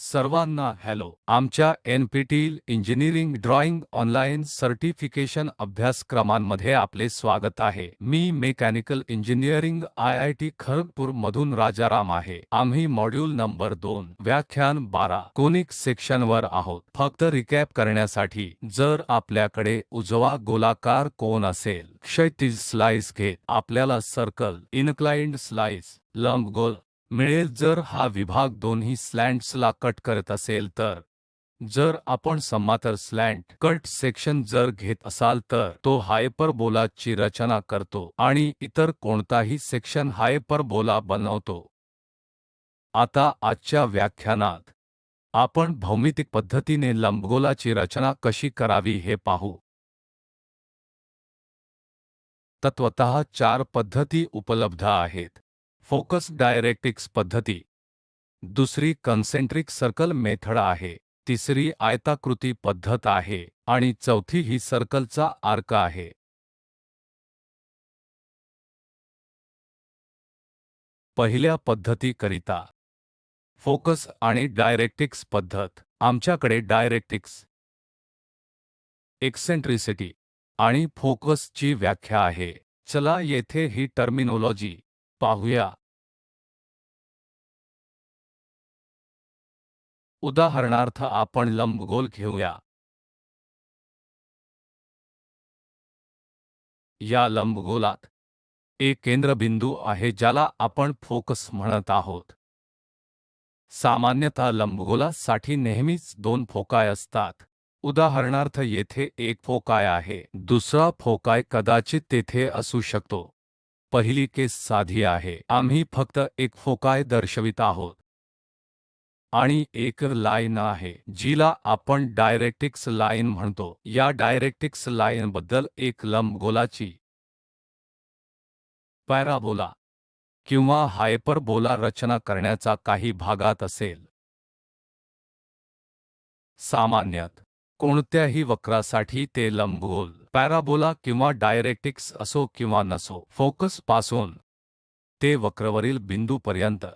सर्वांना हॅलो. आमच्या NPTEL engineering drawing online certification अभ्यासक्रमांमध्ये आपले स्वागत आहे. मी मेकॅनिकल इंजिनिअरिंग IIT खरगपूर मधून राजाराम आहे. आम्ही मॉड्यूल नंबर 2 व्याख्यान 12 कोनिक सेक्शनवर आहोत. फक्त रिकॅप करण्यासाठी, जर आपल्याकडे उजवा गोलाकार कोन असेल, क्षैतिज स्लाइस घेत आपल्याला सर्कल, इनक्लाइंड स्लाइस, लंबगोल मिळेल जर हा विभाग दोन्ही स्लॅंट्सला कट करत असेल तर. जर आपण समांतर स्लॅंट कट सेक्शन जर घेत असाल तर तो हायपरबोला ची रचना करतो आणि इतर कोणताही सेक्शन हायपरबोला बनवतो. आता आजच्या व्याख्यानात आपण भौमितिक पद्धतीने लंबगोलाची रचना कशी करावी हे पाहू. तत्वतः 4 पद्धती उपलब्ध आहेत. फोकस डायरेक्ट्रिक्स पद्धती, दुसरी कन्सेंट्रिक सर्कल मेथड आहे, तिसरी आयताकृती पद्धत आहे आणि चौथी ही सर्कलचा आर्क आहे. पहिल्या पद्धतीकरिता फोकस आणि डायरेक्ट्रिक्स पद्धत. आमच्याकडे डायरेक्ट्रिक्स, एक्सेंट्रिसिटी आणि फोकसची व्याख्या आहे. चला येथे ही टर्मिनॉलॉजी पाहूया. उदाहरणार्थ आपण लंबगोल घेऊया. या लंबगोलात एक केंद्रबिंदू आहे ज्याला आपण फोकस म्हणत आहोत. सामान्यतः लंबगोलासाठी नेहमीच 2 फोकाय असतात. उदाहरणार्थ येथे एक फोकाय आहे, दुसरा फोकाय कदाचित तेथे असू शकतो. पहिली केस साधी आहे, आम्ही फक्त एक फोकाय दर्शवित आहोत आणि एक लाईन आहे जिला आपण डायरेक्ट्रिक्स लाईन म्हणतो. या डायरेक्ट्रिक्स लाईनबद्दल एक लंबगोलाची पॅराबोला किंवा हायपरबोला रचना करण्याचा काही भागात असेल. सामान्यत कोणत्याही वक्रासाठी ते लंबगोल, पॅराबोला किंवा डायरेक्ट्रिक्स असो किंवा नसो, फोकस पासून ते वक्रवरील बिंदूपर्यंत,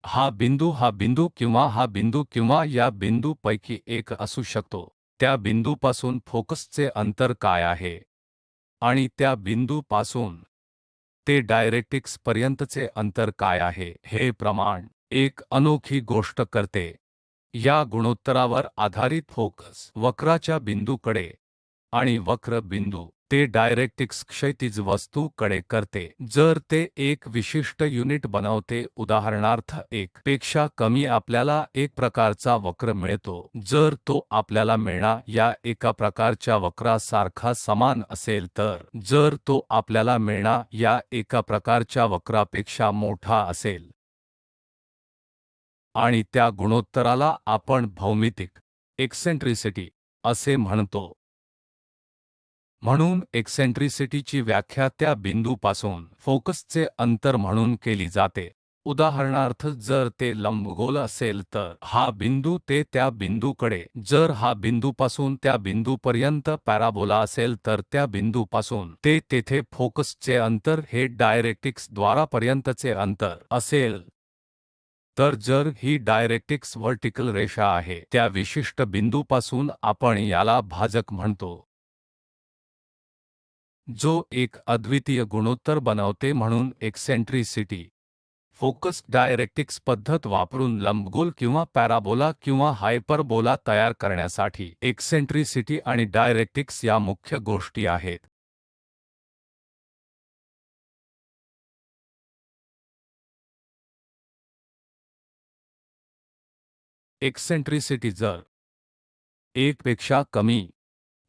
हा बिंदू किंवा या बिंदूपैकी एक असू शकतो. त्या बिंदूपासून फोकसचे अंतर काय आहे आणि त्या बिंदूपासून ते डायरेक्ट्रिक्स पर्यंतचे अंतर काय आहे हे प्रमाण एक अनोखी गोष्ट करते. या गुणोत्तरावर आधारित फोकस वक्राच्या बिंदूकडे आणि वक्र बिंदू ते डायरेक्ट्रिक्स क्षैतिज वस्तू कडे करते. जर ते एक विशिष्ट युनिट बनवते, उदाहरणार्थ 1 पेक्षा कमी, आपल्याला एक प्रकारचा वक्र मिळतो. जर तो आपल्याला मिळणा या एका प्रकारच्या वक्रासारखा समान असेल तर, जर तो आपल्याला मिळणा या एका प्रकारच्या वक्रापेक्षा मोठा असेल आणि त्या गुणोत्तराला आपण भौमितिक एक्सेंट्रिसिटी असे म्हणतो. म्हणून एक्सेंट्रिसिटीची व्याख्या त्या बिंदूपासून फोकसचे अंतर म्हणून केली जाते. उदाहरणार्थ जर ते लंबगोल असेल तर हा बिंदू ते त्या बिंदूकडे, जर हा बिंदूपासून त्या बिंदूपर्यंत पॅराबोला असेल तर त्या बिंदूपासून ते तेथे फोकसचे अंतर हे डायरेक्ट्रिक्स द्वारापर्यंतचे अंतर असेल. तर जर ही डायरेक्ट्रिक्स व्हर्टिकल रेषा आहे, त्या विशिष्ट बिंदूपासून आपण याला भाजक म्हणतो, जो एक अद्वितीय गुणोत्तर बनवते. म्हणून एक्सेंट्रिसिटी फोकस डायरेक्ट्रिक्स पद्धत वापरून लंबगोल किंवा पॅराबोला किंवा हायपरबोला तयार करण्यासाठी एक्सेंट्रिसिटी आणि डायरेक्ट्रिक्स या मुख्य गोष्टी आहेत. एक्सेंट्रिसिटी जर 1 पेक्षा कमी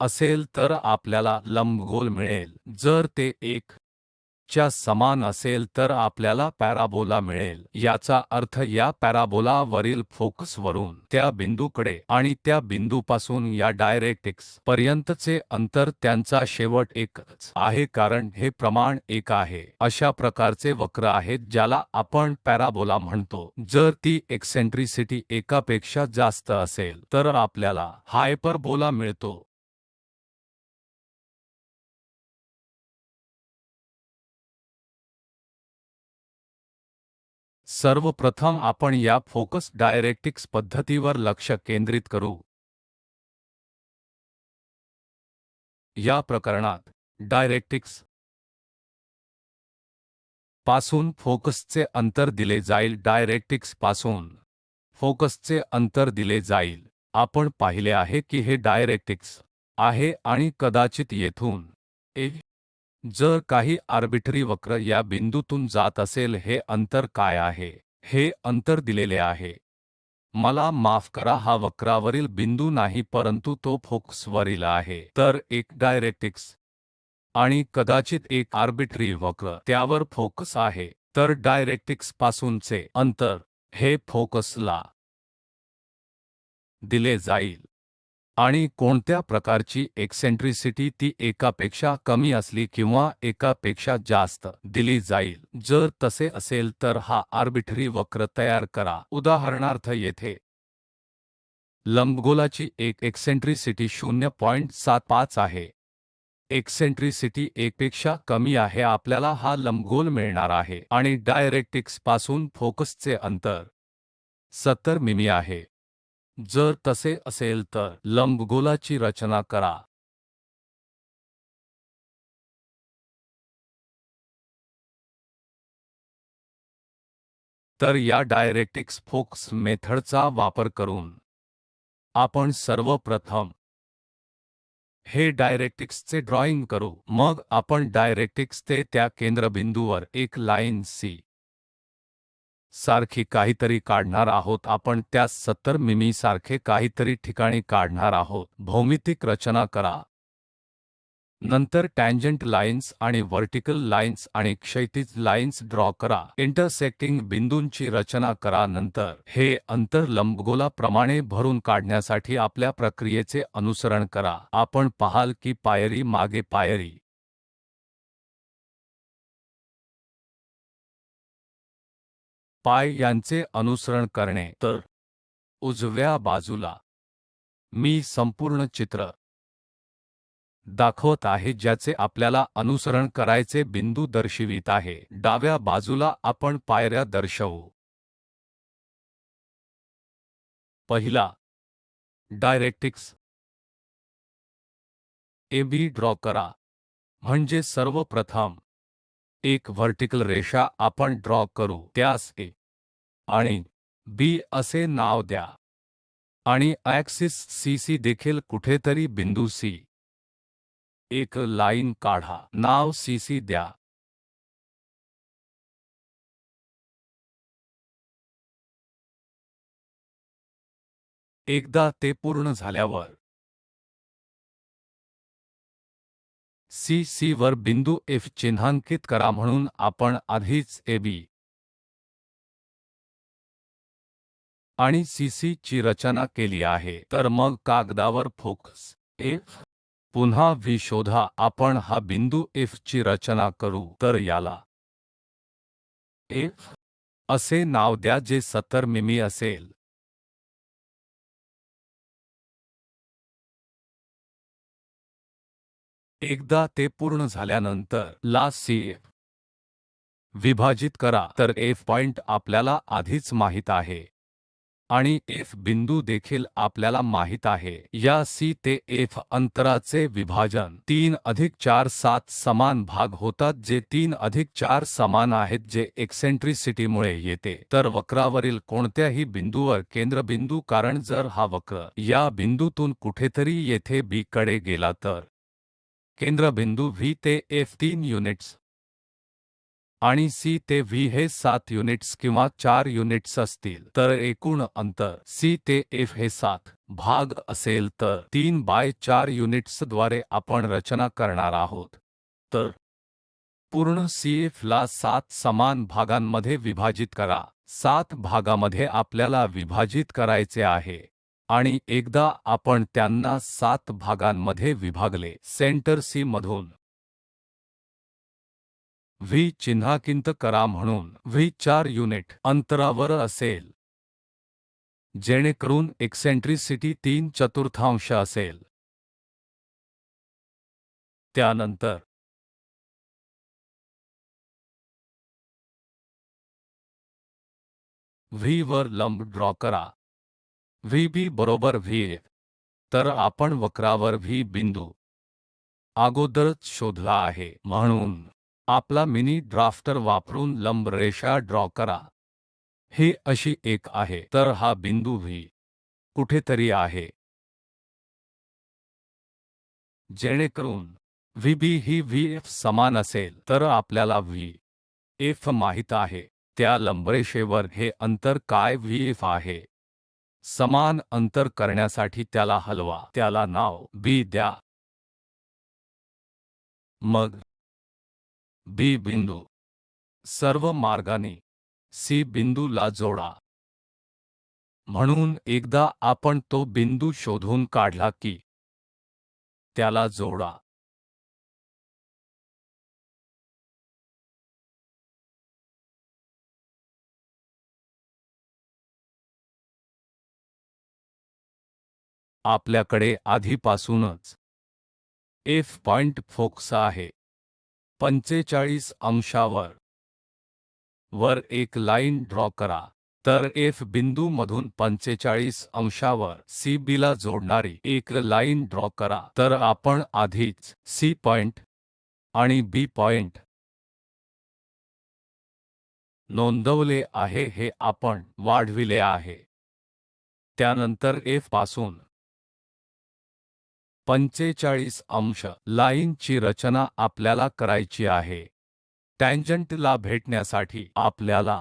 असेल तर आपल्याला लंबगोल मिळेल. जर ते 1 च्या समान असेल तर आपल्याला पॅराबोला मिळेल. याचा अर्थ या पॅराबोला वरील फोकसवरून त्या बिंदूकडे आणि त्या बिंदूपासून या डायरेक्ट्रिक्स पर्यंतचे अंतर त्यांचा शेवट एकच आहे, कारण हे प्रमाण 1 आहे. अशा प्रकारचे वक्र आहेत ज्याला आपण पॅराबोला म्हणतो. जर ती एक्सेंट्रिसिटी एकापेक्षा जास्त असेल तर आपल्याला हायपरबोला मिळतो. सर्वप्रथम आपण या फोकस डायरेक्टिक्स पद्धतीवर लक्ष केंद्रित करू. या प्रकरणात डायरेक्टिक्स पासून फोकसचे अंतर दिले जाईल. डायरेक्टिक्स पासून फोकसचे अंतर दिले जाईल. आपण पाहिले आहे की हे डायरेक्टिक्स आहे आणि कदाचित येथून ए जर काही आर्बिट्ररी वक्र या बिंदूतून जात असेल, हे अंतर काय आहे? हे अंतर दिलेले आहे. मला माफ करा, हा वक्रावरील बिंदू नाही परंतु तो फोकसवरील आहे. तर एक डायरेक्टिक्स आणि कदाचित एक आर्बिट्ररी वक्र त्यावर फोकस आहे. तर डायरेक्टिक्स पासूनचे अंतर हे फोकसला दिले जाईल. आणि कोणत्या प्रकारची एक्सेंट्रिसिटी ती एकापेक्षा कमी असली किंवा एकापेक्षा जास्त दिली जाईल. जर तसे असेल तर हा आर्बिट्ररी वक्र तयार करा. उदाहरणार्थ येथे लंबगोलाची एक एक्सेंट्रिसिटी 0.75 आहे. एक्सेंट्रिसिटी 1 पेक्षा कमी आहे. आपल्याला हा लंबगोल मिळणार आहे आणि डायरेक्टिक्स पासून फोकसचे अंतर 70 मिमी आहे. जर तसे असेल तर लंबगोलाची रचना करा. तर या डायरेक्टिक्स फोकस मेथडचा वापर करून आपण सर्वप्रथम हे डायरेक्टिक्सचे ड्रॉइंग करू. मग आपण डायरेक्टिक्स ते त्या केंद्रबिंदूवर एक लाईन सी सारखी काहीतरी काढणार आहोत. आपण त्यास 70 मिमी सारखे काहीतरी ठिकाणी काढणार आहोत. भौमितिक रचना करा. नंतर टँजंट लाईन्स आणि व्हर्टिकल लाईन्स आणि क्षैतिज लाईन्स ड्रॉ करा. इंटरसेक्टिंग बिंदूंची रचना करा. नंतर हे अंतर लंबगोलाप्रमाणे भरून काढण्यासाठी आपल्या प्रक्रियेचे अनुसरण करा. आपण पाहाल की पायरी मागे पायरी पाय यांचे अनुसरण करणे. तर उजव्या बाजूला मी संपूर्ण चित्र दाखवत आहे ज्याचे आपल्याला अनुसरण करायचे बिंदू दर्शवित आहे. डाव्या बाजूला आपण पायऱ्या दर्शवू. पहिला डायरेक्टिक्स AB ड्रॉ करा. म्हणजे सर्वप्रथम एक व्हर्टिकल रेषा आपण ड्रॉ करू. त्यास A आणि B असे नाव द्या आणि ॲक्सिस CC देखील कुठेतरी बिंदू C एक लाईन काढा. नाव CC द्या. एकदा ते पूर्ण झाल्यावर CC वर बिंदू F चिन्हांकित करा. म्हणून आपण आधीच AB आणि CC ची रचना केली आहे. तर मग कागदावर फोकस F पुन्हा V शोधा. आपण हा बिंदू F ची रचना करू. तर याला F असे नाव द्या जे 70 मिमी असेल. एकदा ते पूर्ण झाल्यानंतर ला CF विभाजित करा. तर F पॉइंट आपल्याला आधीच माहित आहे आणि F बिंदू देखील आपल्याला माहित आहे. या C ते F अंतराचे विभाजन 3 अधिक 4 7 समान भाग होतात जे 3 अधिक 4 समान आहेत जे एक्सेंट्रिसिटीमुळे येते. तर वक्रावरील कोणत्याही बिंदूवर केंद्रबिंदू, कारण जर हा वक्र या बिंदूतून कुठेतरी येथे B कडे गेला तर केंद्रबिंदू V ते F 3 युनिट्स आणि C ते V हे 7 युनिट्स किंवा 4 युनिट्स असतील. तर एकूण अंतर C ते F हे 7 भाग असेल. तर 3 बाय 4 युनिट्सद्वारे आपण रचना करणार आहोत. तर पूर्ण CF ला 7 समान भागांमध्ये विभाजित करा. 7 भागामध्ये आपल्याला विभाजित करायचे आहे आणि एकदा आपण त्यांना 7 भागांमध्ये विभागले, सेंटर C मधून V चिन्हांकित करा. म्हणून V 4 युनिट अंतरावर असेल जेणेकरून एक्सेंट्रिसिटी 3/4 असेल. त्यानंतर व्ही वर लंब ड्रॉ करा. व्ही बरोबर व्ही. तर आपण वक्रावर व्ही बिंदू अगोदरच शोधला आहे, म्हणून आपला मिनी ड्राफ्टर वापरून लंब रेषा ड्रॉ करा. ही अशी एक आहे, तर हा बिंदू व्ही कुठेतरी आहे, जेणेकरून व्हीबी ही व्हीएफ समान असेल. तर आपल्याला व्हीएफ माहित आहे, त्या लंबरेषेवर हे अंतर काय व्हीएफ आहे. समान अंतर करण्यासाठी त्याला हलवा, त्याला नाव बी द्या. मग बी बिंदू सर्व मार्गांनी सी बिंदूला जोडा. म्हणून एकदा आपण तो बिंदू शोधून काढला की त्याला जोडा. आपल्याकडे आधीपासूनच एफ पॉइंट फोकस आहे. 45 अंशावर वर एक लाईन ड्रॉ करा. तर एफ बिंदूमधून 45 अंशावर सी बीला जोडणारी एक लाईन ड्रॉ करा. तर आपण आधीच सी पॉइंट आणि बी पॉइंट नोंदवले आहे, हे आपण वाढविले आहे. त्यानंतर एफ पासून 45 अंश लाईनची रचना आपल्याला करायची आहे. टँजंटला भेटण्यासाठी आपल्याला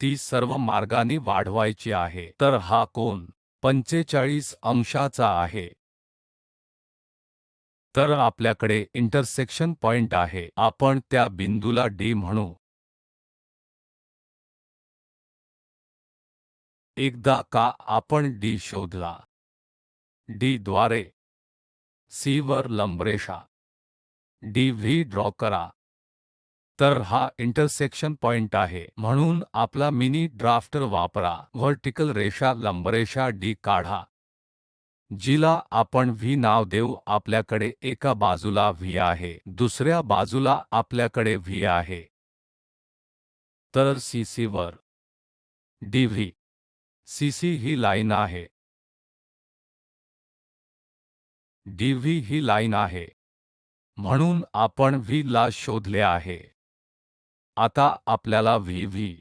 ती सर्व मार्गांनी वाढवायची आहे. तर हा कोन 45 अंशाचा आहे. तर आपल्याकडे इंटरसेक्शन पॉइंट आहे. आपण त्या बिंदूला डी म्हणू. एकदा का आपण डी शोधला, डी द्वारे सी वर लंबरेषा डी व्ही ड्रॉ करा. तर हा इंटरसेक्शन पॉइंट आहे. म्हणून आपला मिनी ड्राफ्टर वापरा. व्हर्टिकल रेषा लंबरेषा डी काढा, जिला आपण व्ही नाव देऊ. आपल्याकडे एका बाजूला व्ही आहे, दुसऱ्या बाजूला आपल्याकडे व्ही आहे. तर सीसी वर डीव्ही सीसी ही लाईन आहे, डीव्ही ही लाईन आहे. म्हणून आपण व्ही ला शोधले आहे. आता आपल्याला व्ही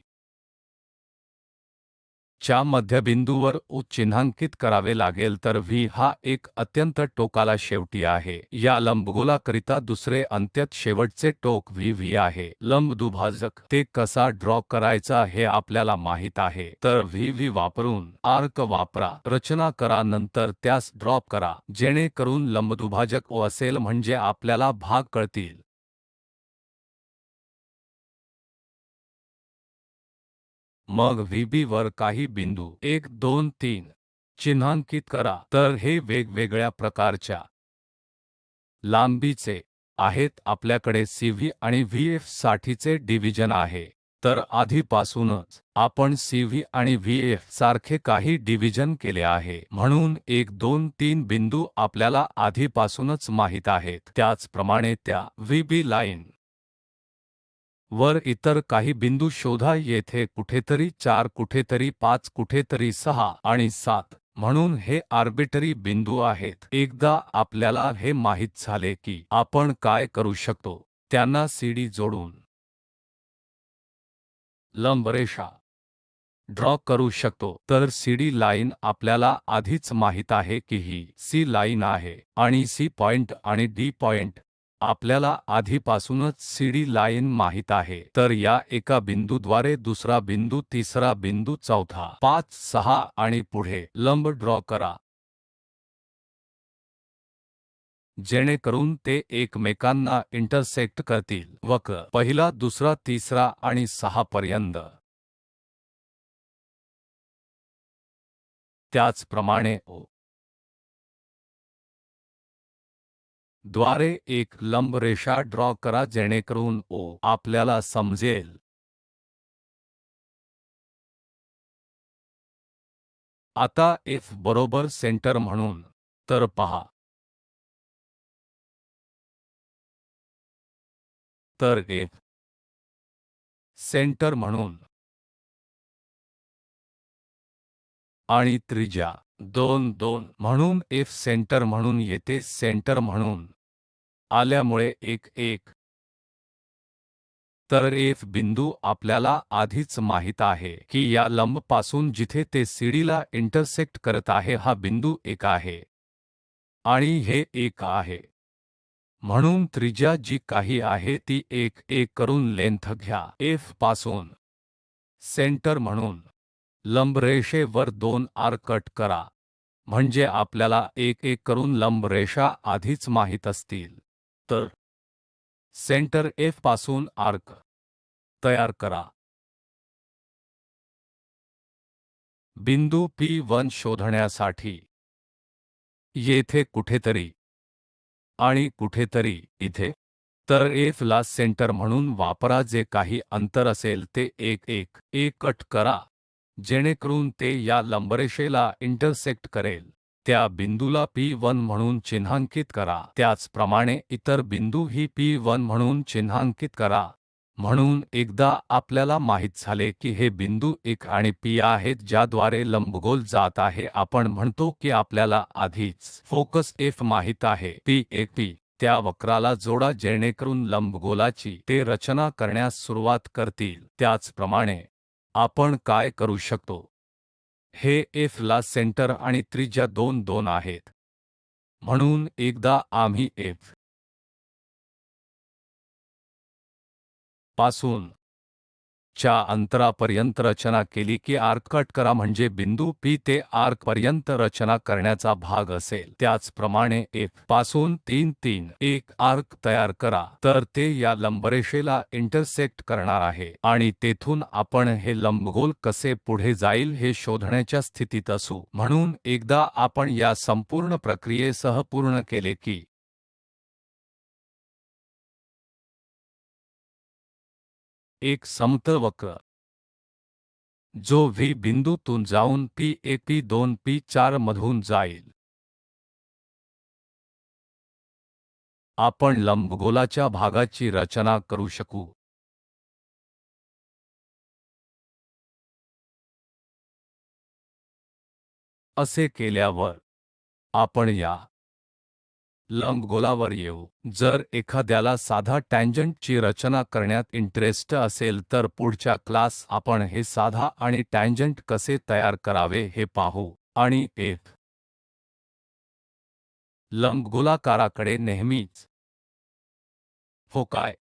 च्या मध्यबिंदूवर ओ चिन्हांकित करावे लागेल. तर व्ही हा एक अत्यंत टोकाला शेवटी आहे. या लंबगोलाकरिता दुसरे अंत्यात शेवटचे टोक व्ही आहे. लंब दुभाजक ते कसा ड्रॉ करायचा हे आपल्याला माहित आहे. तर व्ही वापरून आर्क वापरा, रचना करा, नंतर त्यास ड्रॉप करा, जेणेकरून लंबदुभाजक ओ असेल, म्हणजे आपल्याला भाग कळतील. मग व्हीबी वर काही बिंदू 1 2 3 चिन्हांकित करा. तर हे वेगवेगळ्या प्रकारच्या लांबीचे आहेत. आपल्याकडे सीव्ही आणि व्हीएफ साठीचे डिव्हिजन आहे. तर आधीपासूनच आपण सीव्ही आणि व्हीएफ सारखे काही डिव्हिजन केले आहे. म्हणून 1 2 3 बिंदू आपल्याला आधीपासूनच माहित आहेत. त्याचप्रमाणे त्या व्हीबी लाईन वर इतर काही बिंदू शोधा. येथे कुठेतरी 4, कुठेतरी 5, कुठेतरी 6 आणि 7. म्हणून हे आर्बिटरी बिंदू आहेत. एकदा आपल्याला हे माहित झाले की आपण काय करू शकतो, त्यांना सीडी जोडून लंबरेषा ड्रॉ करू शकतो. तर सीडी लाईन आपल्याला आधीच माहित आहे की ही सी लाईन आहे आणि सी पॉइंट आणि डी पॉइंट आपल्याला आधीपासूनच सीडी लाईन माहित आहे. तर या एका बिंदूद्वारे दुसरा बिंदू, तिसरा बिंदू, चौथा, 5 6 आणि पुढे लंब ड्रॉ करा, जेणेकरून ते एकमेकांना इंटरसेक्ट करतील. वक्र पहिला, दुसरा, तिसरा आणि 6 पर्यंत. त्याचप्रमाणे ओ द्वारे एक लंब रेषा ड्रॉ करा, जेणेकरून ओ आपल्याला समजेल. आता एफ बरोबर सेंटर म्हणून. तर पहा, तर एफ सेंटर म्हणून आणि त्रिज्या 2 2 म्हणून F सेंटर म्हणून येते, सेंटर म्हणून आल्यामुळे 1 1. तर F बिंदू आपल्याला आधीच माहित आहे की या लंबपासून जिथे ते CDला इंटरसेक्ट करत आहे हा बिंदू 1 आहे आणि हे 1 आहे. म्हणून त्रिज्या जी काही आहे ती 1 1 करून लेंथ घ्या. F पासून सेंटर म्हणून लंब रेषेवर 2 आर्क कट करा, म्हणजे आपल्याला 1 1 करून लंब रेषा आधीच माहित असतील. तर सेंटर F पासून आर्क तयार करा. बिंदू P1 शोधण्यासाठी येथे कुठेतरी आणि कुठेतरी इथे. तर F ला सेंटर म्हणून वापरा, जे काही अंतर असेल ते 1 1 1 कट करा, जेणेकरून ते या लंबरेषेला इंटरसेक्ट करेल. त्या बिंदूला P1 म्हणून चिन्हांकित करा. त्याचप्रमाणे इतर बिंदूही P1 म्हणून चिन्हांकित करा. म्हणून एकदा आपल्याला माहित झाले की हे बिंदू 1 आणि P आहेत ज्याद्वारे लंबगोल जात आहे, आपण म्हणतो की आपल्याला आधीच फोकस F माहित आहे. P1 त्या वक्राला जोडा जेणेकरून लंबगोलाची ते रचना करण्यास सुरुवात करतील. त्याचप्रमाणे आपण काय करू शकतो, हे F ला सेंटर आणि त्रिज्या 2 2 आहेत. म्हणून एकदा आम्ही F पासून च्या अंतरापर्यंत रचना केली की आर्क कट करा, म्हणजे बिंदू P ते आर्क पर्यंत रचना करण्याचा भाग असेल. त्याचप्रमाणे F पासून 3 3 1 आर्क तयार करा, तर ते या लंबरेषेला इंटरसेक्ट करणार आहे आणि तेथून आपण हे लंबगोल कसे पुढे जाईल हे शोधण्याच्या स्थितीत असू. म्हणून एकदा आपण या संपूर्ण प्रक्रियेसह पूर्ण केले की एक समतल वक्र जो V बिंदूतून जाऊन P1 P2 P4 मधून जाईल, आपण लंबगोलाच्या भागाची रचना करू शकू. असे केल्यावर आपण या लंबगोलावर येऊ. जर एखाद्याला साधा टँजंट ची रचना करण्यात इंटरेस्ट असेल तर पुढच्या क्लास आपण हे साधा आणि टँजंट कसे तयार करावे हे पाहू. आणि F लंबगोलाकाराकडे नेहमीच फोकाय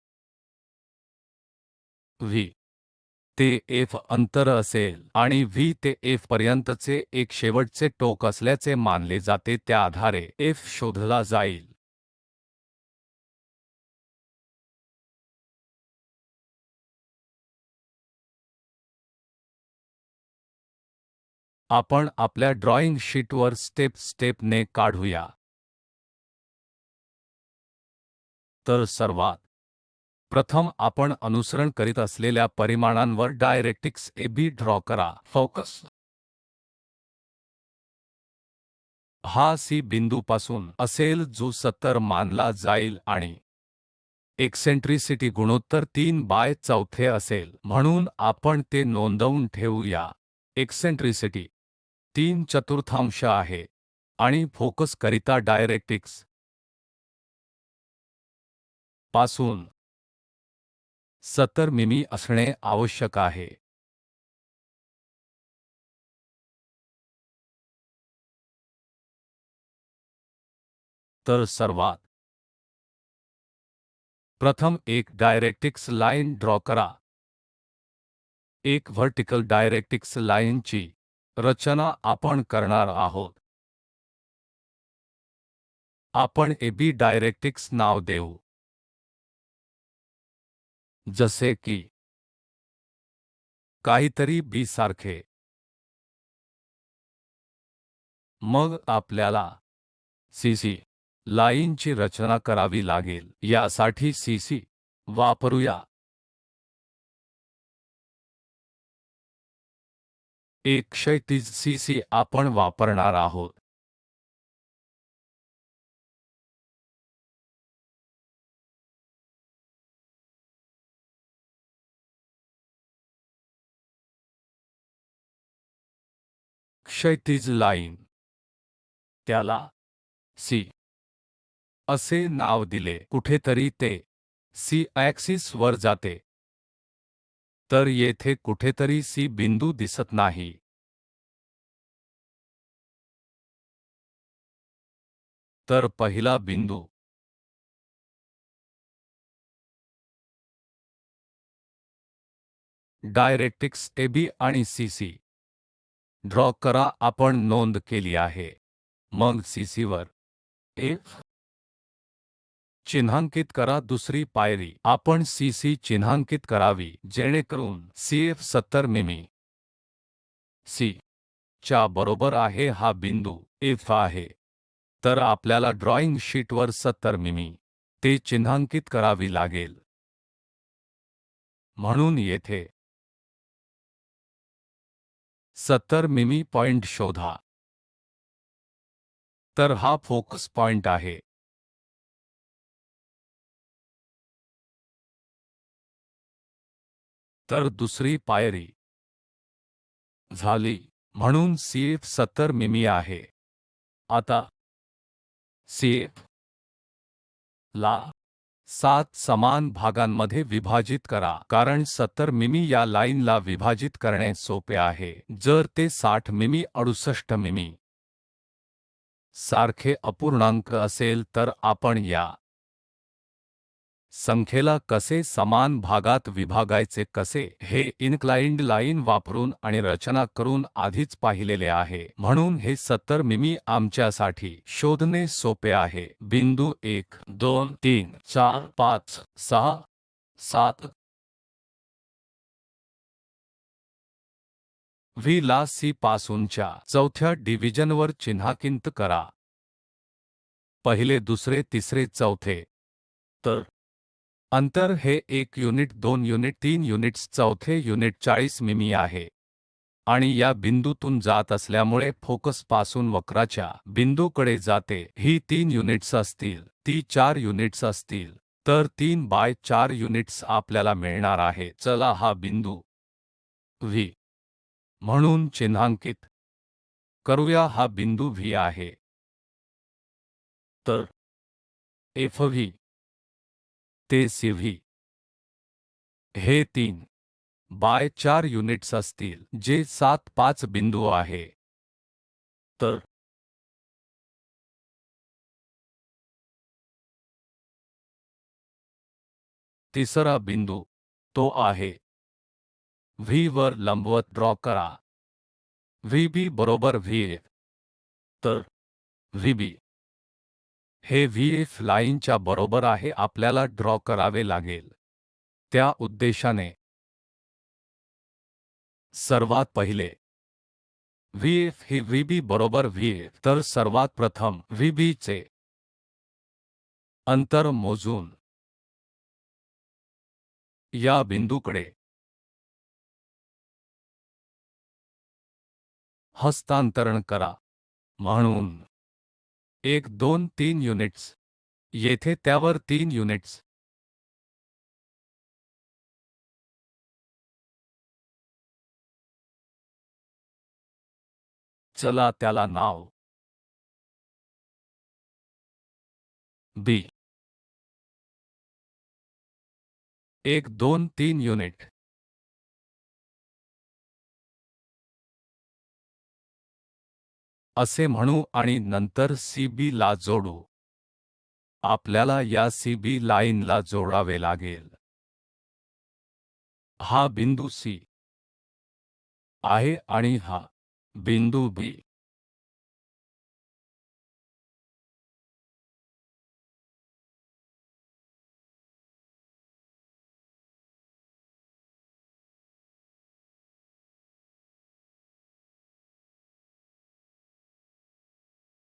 V ते F अंतर असेल आणि V ते F पर्यंतचे एक शेवटचे टोक असल्याचे मानले जाते. त्या आधारे F शोधला जाईल. आपण आपल्या ड्रॉईंग शीटवर स्टेप ने काढूया. तर सर्वात प्रथम आपण अनुसरण करीत असलेल्या परिमाणांवर डायरेक्टिक्स AB ड्रॉ करा. फोकस हा C बिंदूपासून असेल जो 70 मानला जाईल आणि एक्सेंट्रिसिटी गुणोत्तर 3/4 असेल. म्हणून आपण ते नोंदवून ठेवूया. एक्सेंट्रिसिटी 3/4 आहे आणि फोकस करिता डायरेक्टिक्स पासून 70 मिमी असणे आवश्यक आहे. तर सर्वात प्रथम एक डायरेक्टिक्स लाइन ड्रॉ करा. एक व्हर्टिकल डायरेक्टिक्स लाइनची रचना आपण करणार आहोत. आपण AB डायरेक्टिक्स नाव देऊ, जसे की काहीतरी B सारखे. मग आपल्याला CC लाइनची रचना करावी लागेल. यासाठी CC वापरूया. एक क्षैतिज CC आपण वापरणार आहोत. क्षैतिज लाईन, त्याला सी असे नाव दिले. कुठेतरी ते सी ॲक्सिस वर जाते, तर येथे कुठेतरी सी बिंदू दिसत नाही. तर पहिला बिंदू डायरेक्ट्रिक्स AB आणि CC ड्रॉ करा. आपण नोंद केली आहे. मग CC वर F चिन्हांकित करा. दुसरी पायरी आपण CC चिन्हांकित करावी जेणेकरून CF 70 मिमी C च्या बरोबर आहे. हा बिंदू F आहे. तर आपल्याला ड्रॉईंग शीटवर 70 मिमी ते चिन्हांकित करावी लागेल. म्हणून येथे 70 मिमी पॉइंट शोधा. तर हा फोकस पॉइंट आहे. तर दुसरी पायरी झाली. म्हणून CF 70 मिमी आहे. आता CF ला 7 समान भागांमध्ये विभाजित करा, कारण 70 मिमी या लाईनला विभाजित करणे सोपे आहे. जर ते 60 मिमी 68 मिमी सारखे अपूर्णांक असेल तर आपण या संख्येला कसे समान भागात विभागायचे कसे हे इन्क्लाइन्ड लाईन वापरून आणि रचना करून आधीच पाहिलेले आहे. म्हणून हे 70 मिमी आमच्यासाठी शोधणे सोपे आहे. बिंदू 1 2 3 4 5 6 7 व्ही ला C पासूनच्या चौथ्या डिव्हिजनवर चिन्हांकित करा. पहिले दुसरे तिसरे चौथे. तर अंतर हे 1 युनिट 2 युनिट 3 युनिट्स. चौथे युनिट 40 मिमी आहे आणि या बिंदूतून जात असल्यामुळे फोकसपासून वक्राच्या बिंदूकडे जाते. ही 3 युनिट्स असतील, ती 4 युनिट्स असतील, तर 3 बाय 4 युनिट्स आपल्याला मिळणार आहे. चला हा बिंदू V म्हणून चिन्हांकित करूया. हा बिंदू V आहे. तर FV ते CV हे 3 बाय 4 युनिट्स असतील, जे 7 5 बिंदू आहे. तर तिसरा बिंदू तो आहे V वर लंबवत ड्रॉ करा. VB बरोबर VF. तर VB हे VF लाईनच्या बरोबर आहे. आपल्याला ड्रॉ करावे लागेल. त्या उद्देशाने सर्वात पहिले VF ही VB बरोबर VF. तर सर्वात प्रथम VB चे अंतर मोजून या बिंदूकडे हस्तांतरण करा. म्हणून 1 2 3 युनिट्स येथे त्यावर 3 युनिट्स. चला त्याला नाव B 1 2 3 युनिट असे म्हणू आणि नंतर CB ला जोडू. आपल्याला या CB लाईनला जोडावे लागेल. हा बिंदू C आहे आणि हा बिंदू B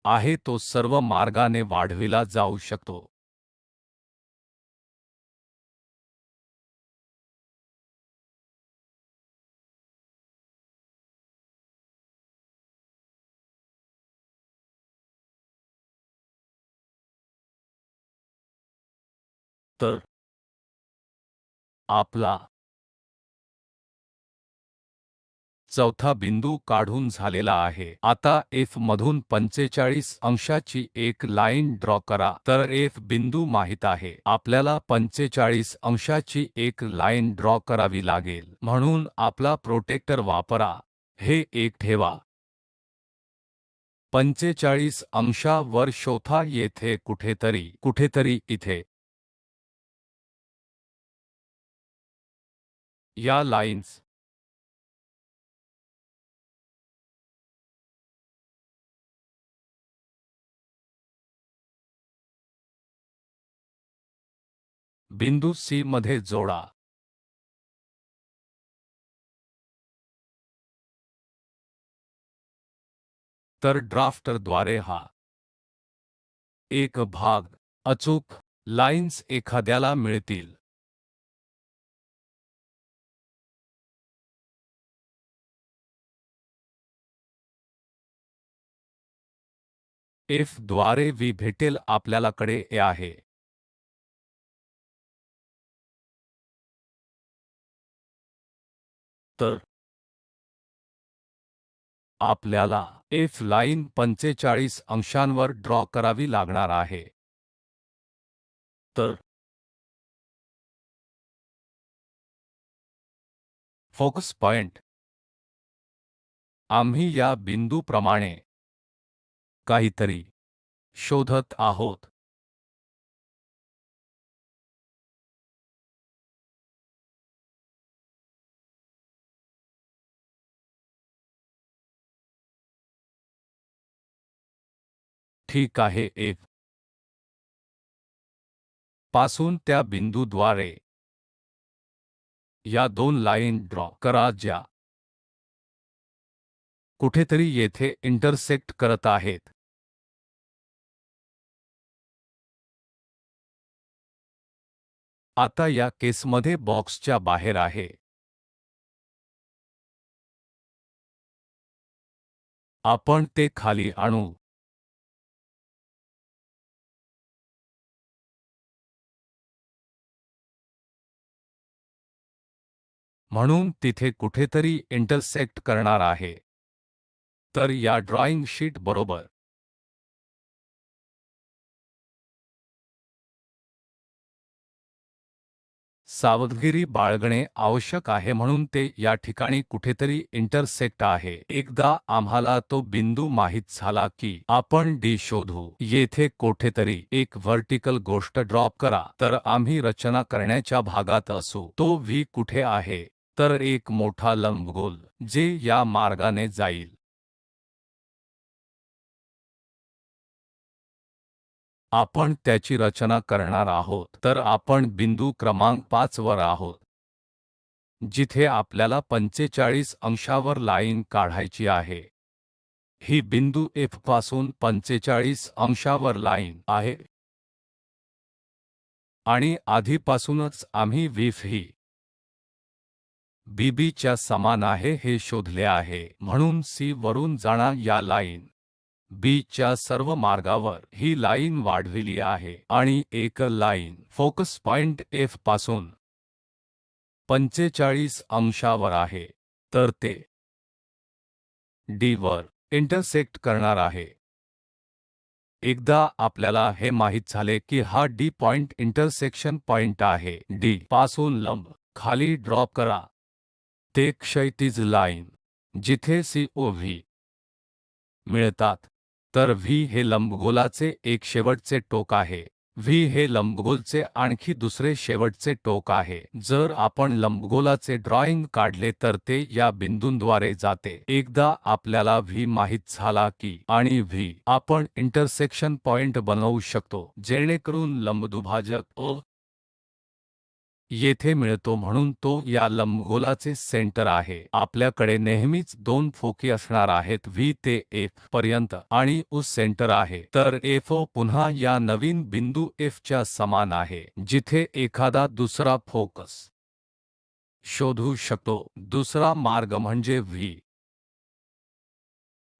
आहे. तो सर्व मार्गाने वाढविला जाऊ शकतो. तर आपला चौथा बिंदू काढून झालेला आहे। आता F मधून 45 अंशाची एक लाईन ड्रॉ करा। तर F बिंदू माहित आहे, आपल्याला 45 अंशाची एक लाईन ड्रॉ करावी लागेल, म्हणून आपला प्रोटेक्टर वापरा। हे एक ठेवा। 45 अंशावर शोधा, येथे कुठेतरी इथे या लाईन्स बिंदू C मध्ये जोडा। तर ड्राफ्टरद्वारे हा एक भाग अचूक लाईन्स एखाद्याला मिळतील। F द्वारे V भेटेल, आपल्याकडे A आहे। तर आपल्याला F लाईन 45 अंशांवर ड्रॉ करावी लागणार आहे। तर फोकस पॉइंट आम्ही या बिंदूप्रमाणे काहीतरी शोधत आहोत। ठीक आहे। F पासून त्या बिंदूद्वारे या दोन लाईन ड्रॉ करा, ज्या कुठेतरी येथे इंटरसेक्ट करत आहेत। आता या केसमध्ये बॉक्सच्या बाहेर आहे। आपण ते खाली आणू। म्हणून तिथे कुठेतरी इंटरसेक्ट करणार आहे। तर या ड्रॉईंग शीट बरोबर सावधगिरी बाळगणे आवश्यक आहे, म्हणून ते या ठिकाणी कुठेतरी इंटरसेक्ट आहे। एकदा आम्हाला तो बिंदू माहित झाला की आपण D शोधू। येथे कोठेतरी एक व्हर्टिकल गोष्ट ड्रॉप करा, तर आम्ही रचना करण्याच्या भागात असू। तो V कुठे आहे? तर एक मोठा लंबगोल जे या मार्गाने जाईल। आपण त्याची रचना करणार आहोत। तर आपण बिंदू क्रमांक 5 वर आहोत, जिथे आपल्याला 45 अंशावर लाईन काढायची आहे। ही बिंदू F पासून 45 अंशावर लाईन आहे आणि आधीपासूनच आम्ही VF ही BB च्या समान आहे हे शोधले आहे। म्हणून C वरून जाणा या लाईन B च्या सर्व मार्गावर ही लाईन वाढविली आहे आणि एक लाईन फोकस पॉइंट F पासून 45 अंशावर आहे। तर ते D वर इंटरसेक्ट करणार आहे। एकदा आपल्याला हे माहित झाले की हा D पॉइंट इंटरसेक्शन पॉइंट आहे, D पासून लंब खाली ड्रॉप करा। ते क्षैतिज लाईन जिथे C O V मिळतात। तर V हे लंबगोलाचे एक शेवटचे टोक आहे। V हे लंबगोलचे आणखी दुसरे शेवटचे टोक आहे। जर आपण लंबगोलाचे ड्रॉइंग काढले तर ते या बिंदूंद्वारे जाते। एकदा आपल्याला V माहित झाला की आणि V आपण इंटरसेक्शन पॉइंट बनवू शकतो, जेणेकरून लंबदुभाजक O येथे मिळतो, म्हणून तो या लंबगोलाचे सेंटर आहे। आपल्याकडे नेहमीच दोन फोकी असणार आहेत, V ते F पर्यंत आणि O सेंटर आहे। तर FO पुन्हा या नवीन बिंदू F च्या समान आहे, जिथे एखादा दुसरा फोकस शोधू शकतो। दुसरा मार्ग म्हणजे V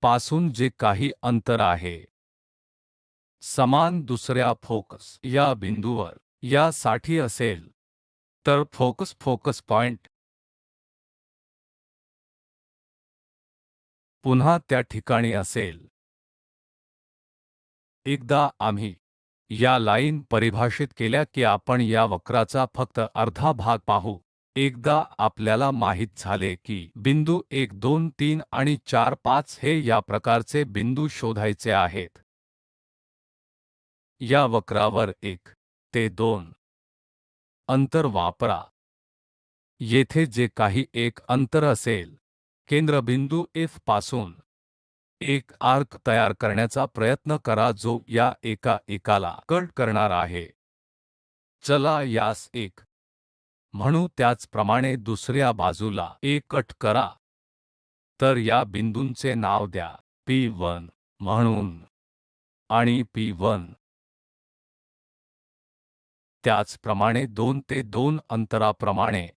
पासून जे काही अंतर आहे, समान दुसऱ्या फोकस या बिंदूवर यासाठी असेल। तर फोकस पॉइंट पुन्हा त्या ठिकाणी असेल। एकदा आम्ही या लाईन परिभाषित केल्या की आपण या वक्राचा फक्त अर्धा भाग पाहू। एकदा आपल्याला माहित झाले की बिंदू 1 2 3 आणि 4 5 हे या प्रकारचे बिंदू शोधायचे आहेत। या वक्रावर 1 ते 2 अंतर वापरा। येथे जे काही एक अंतर असेल, केंद्रबिंदू F पासून एक आर्क तयार करण्याचा प्रयत्न करा जो या एकाला कट करणार आहे। चला यास 1 म्हणू, त्याचप्रमाणे दुसऱ्या बाजूला एक कट करा। तर या बिंदूंचे नाव द्या P1 म्हणून आणि P1। त्याचप्रमाणे 2 ते 2 अंतराप्रमाणे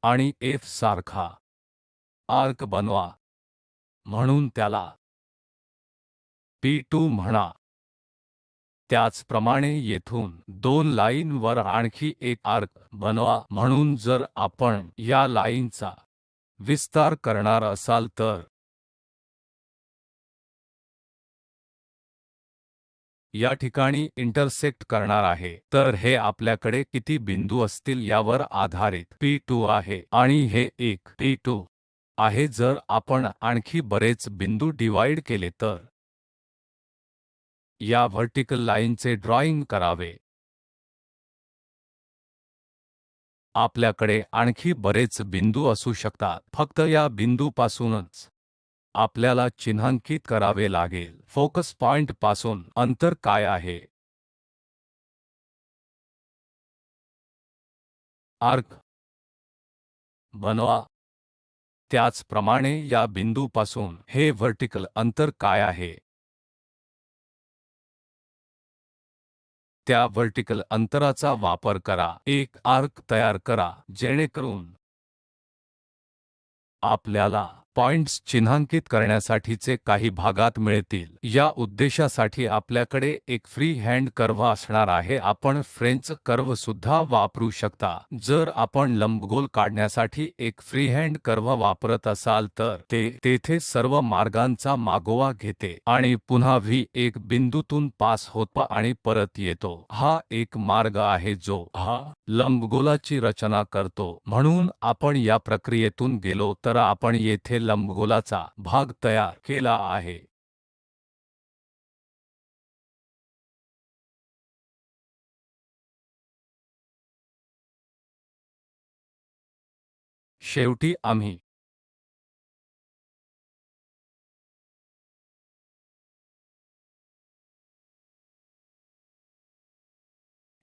आणि F सारखा आर्क बनवा म्हणून त्याला P2 म्हणा। त्याचप्रमाणे येथून 2 लाईनवर आणखी एक आर्क बनवा म्हणून जर आपण या लाईनचा विस्तार करणार असाल तर या ठिकाणी इंटरसेक्ट करणार आहे, तर हे आपल्याकडे किती बिंदू असतील यावर आधारित P2 आहे आणि हे एक P2 आहे। जर आपण आणखी बरेच बिंदू डिवाइड केले तर या व्हर्टिकल लाईनचे ड्रॉइंग करावे। आपल्याकडे आणखी बरेच बिंदू असू शकतात, फक्त या बिंदूपासूनच आपल्याला चिन्हांकित करावे लागेल। फोकस पॉइंट पासून अंतर काय आहे? आर्क बनवा। त्याचप्रमाणे या बिंदूपासून हे व्हर्टिकल अंतर काय आहे? त्या व्हर्टिकल अंतराचा वापर करा, एक आर्क तयार करा जेणेकरून आपल्याला पॉइंट्स चिन्हांकित करण्यासाठीचे काही भागात मिळतील। या उद्देशासाठी आपल्याकडे एक फ्री हँड कर्व असणार आहे। आपण फ्रेंच कर्व सुद्धा वापरू शकता। जर आपण लंबगोल काढण्यासाठी एक फ्री हँड कर्व वापरत असाल तर ते तेथे सर्व मार्गांचा मागोवा घेते आणि पुन्हा V1 बिंदूतून पास होतो आणि परत येतो। हा एक मार्ग आहे जो लंबगोलाची रचना करतो। म्हणून आपण या प्रक्रियेतून गेलो तर आपण येथे लंबगोलाचा भाग तयार केला आहे। शेवटी आम्ही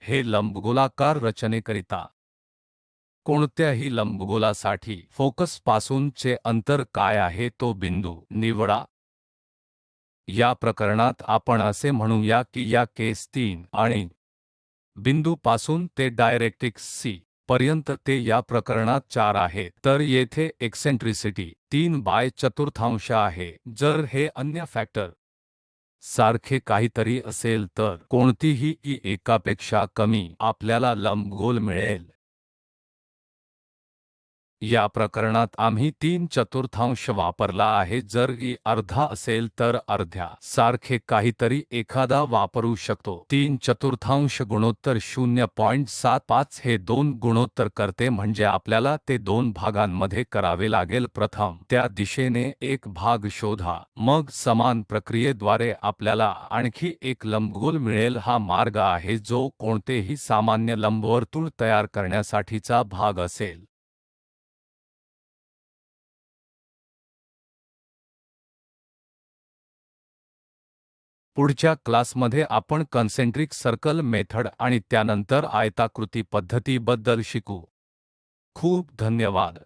हे लंबगोलाकार रचनेकरिता कोणत्याही लंबगोलासाठी फोकस पासूनचे अंतर काय आहे तो बिंदू निवडा। या प्रकरणात आपण असे म्हणूया की या केस 3 आणि बिंदू पासून ते डायरेक्ट्रिक्स C पर्यंत ते या प्रकरणात 4 आहे, तर येथे एक्सेंट्रिसिटी 3 बाय चतुर्थांश आहे। जर हे अन्य फॅक्टर सारखे काहीतरी असेल तर कोणतीही एकापेक्षा कमी आपल्याला लंबगोल मिळेल। या प्रकरणात आम्ही 3/4 वापरला आहे। जर अर्धा असेल तर अर्ध्या सारखे काहीतरी एखादा वापरू शकतो। 3/4 गुणोत्तर 0.75 हे 2 गुणोत्तर करते, म्हणजे आपल्याला ते 2 भागांमध्ये करावे लागेल। प्रथम त्या दिशेने एक भाग शोधा, मग समान प्रक्रियेद्वारे आपल्याला आणखी एक लंबगोल मिळेल। हा मार्ग आहे जो कोणतेही सामान्य लंबवर्तुळ तयार करण्यासाठीचा भाग असेल। पुढच्या क्लासमध्ये आपण कन्सेंट्रिक सर्कल मेथड आणि त्यानंतर आयताकृती पद्धतीबद्दल शिकू। खूप धन्यवाद।